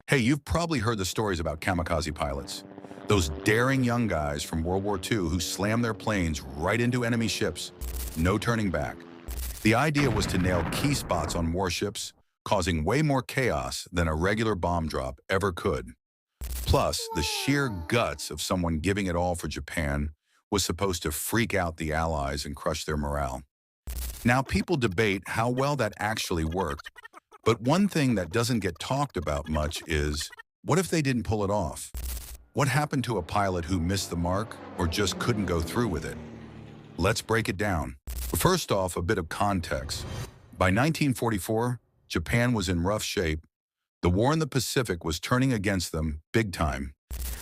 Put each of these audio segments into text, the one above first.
Hey, you've probably heard the stories about kamikaze pilots. Those daring young guys from World War II who slammed their planes right into enemy ships. No turning back. The idea was to nail key spots on warships, causing way more chaos than a regular bomb drop ever could. Plus, the sheer guts of someone giving it all for Japan was supposed to freak out the Allies and crush their morale. Now, people debate how well that actually worked, but one thing that doesn't get talked about much is, what if they didn't pull it off? What happened to a pilot who missed the mark or just couldn't go through with it? Let's break it down. First off, a bit of context. By 1944, Japan was in rough shape. The war in the Pacific was turning against them big time.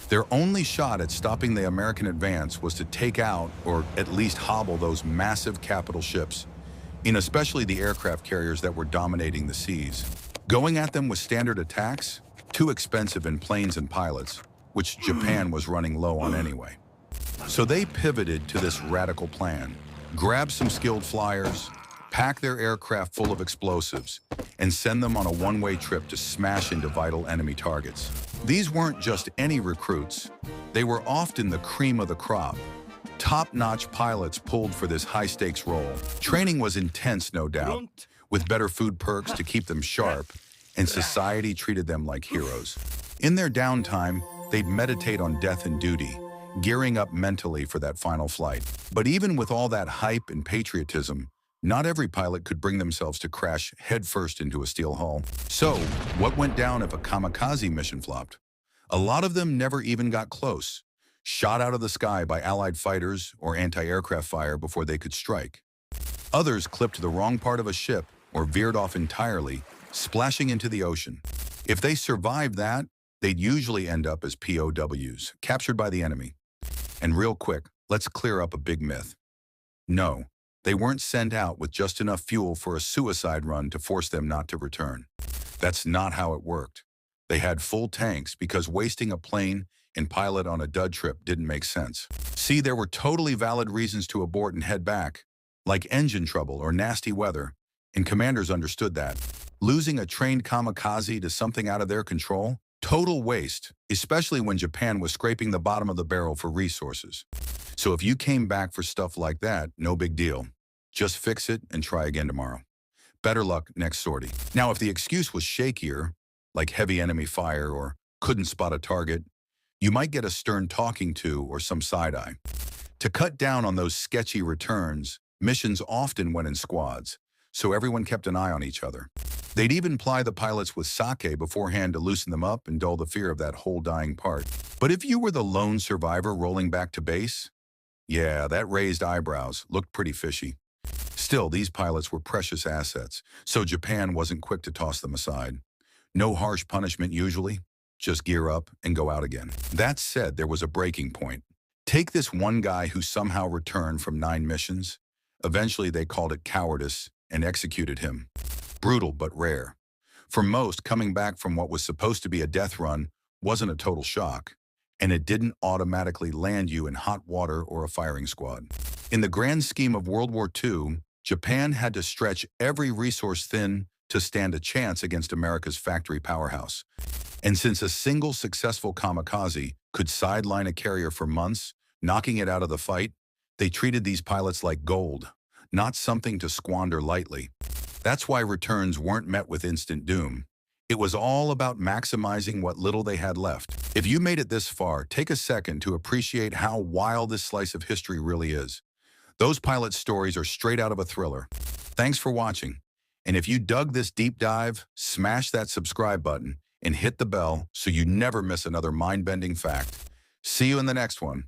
Their only shot at stopping the American advance was to take out, or at least hobble, those massive capital ships, in especially the aircraft carriers that were dominating the seas. Going at them with standard attacks? Too expensive in planes and pilots, which Japan was running low on anyway. So they pivoted to this radical plan. Grab some skilled flyers, pack their aircraft full of explosives, and send them on a one-way trip to smash into vital enemy targets. These weren't just any recruits. They were often the cream of the crop. Top-notch pilots pulled for this high-stakes role. Training was intense, no doubt, with better food perks to keep them sharp, and society treated them like heroes. In their downtime, they'd meditate on death and duty, gearing up mentally for that final flight. But even with all that hype and patriotism, not every pilot could bring themselves to crash headfirst into a steel hull. So, what went down if a kamikaze mission flopped? A lot of them never even got close, shot out of the sky by Allied fighters or anti-aircraft fire before they could strike. Others clipped the wrong part of a ship or veered off entirely, splashing into the ocean. If they survived that, they'd usually end up as POWs, captured by the enemy. And real quick, let's clear up a big myth. No, they weren't sent out with just enough fuel for a suicide run to force them not to return. That's not how it worked. They had full tanks because wasting a plane and pilot on a dud trip didn't make sense. See, there were totally valid reasons to abort and head back, like engine trouble or nasty weather, and commanders understood that. Losing a trained kamikaze to something out of their control? Total waste, especially when Japan was scraping the bottom of the barrel for resources. So if you came back for stuff like that, no big deal. Just fix it and try again tomorrow. Better luck next sortie. Now, if the excuse was shakier, like heavy enemy fire or couldn't spot a target, you might get a stern talking to or some side-eye. To cut down on those sketchy returns, missions often went in squads, so everyone kept an eye on each other. They'd even ply the pilots with sake beforehand to loosen them up and dull the fear of that whole dying part. But if you were the lone survivor rolling back to base, yeah, that raised eyebrows looked pretty fishy. Still, these pilots were precious assets, so Japan wasn't quick to toss them aside. No harsh punishment usually, just gear up and go out again. That said, there was a breaking point. Take this one guy who somehow returned from 9 missions. Eventually, they called it cowardice and executed him. Brutal but rare. For most, coming back from what was supposed to be a death run wasn't a total shock, and it didn't automatically land you in hot water or a firing squad. In the grand scheme of World War II, Japan had to stretch every resource thin to stand a chance against America's factory powerhouse. And since a single successful kamikaze could sideline a carrier for months, knocking it out of the fight, they treated these pilots like gold, not something to squander lightly. That's why returns weren't met with instant doom. It was all about maximizing what little they had left. If you made it this far, take a second to appreciate how wild this slice of history really is. Those pilot stories are straight out of a thriller. Thanks for watching. And if you dug this deep dive, smash that subscribe button and hit the bell so you never miss another mind-bending fact. See you in the next one.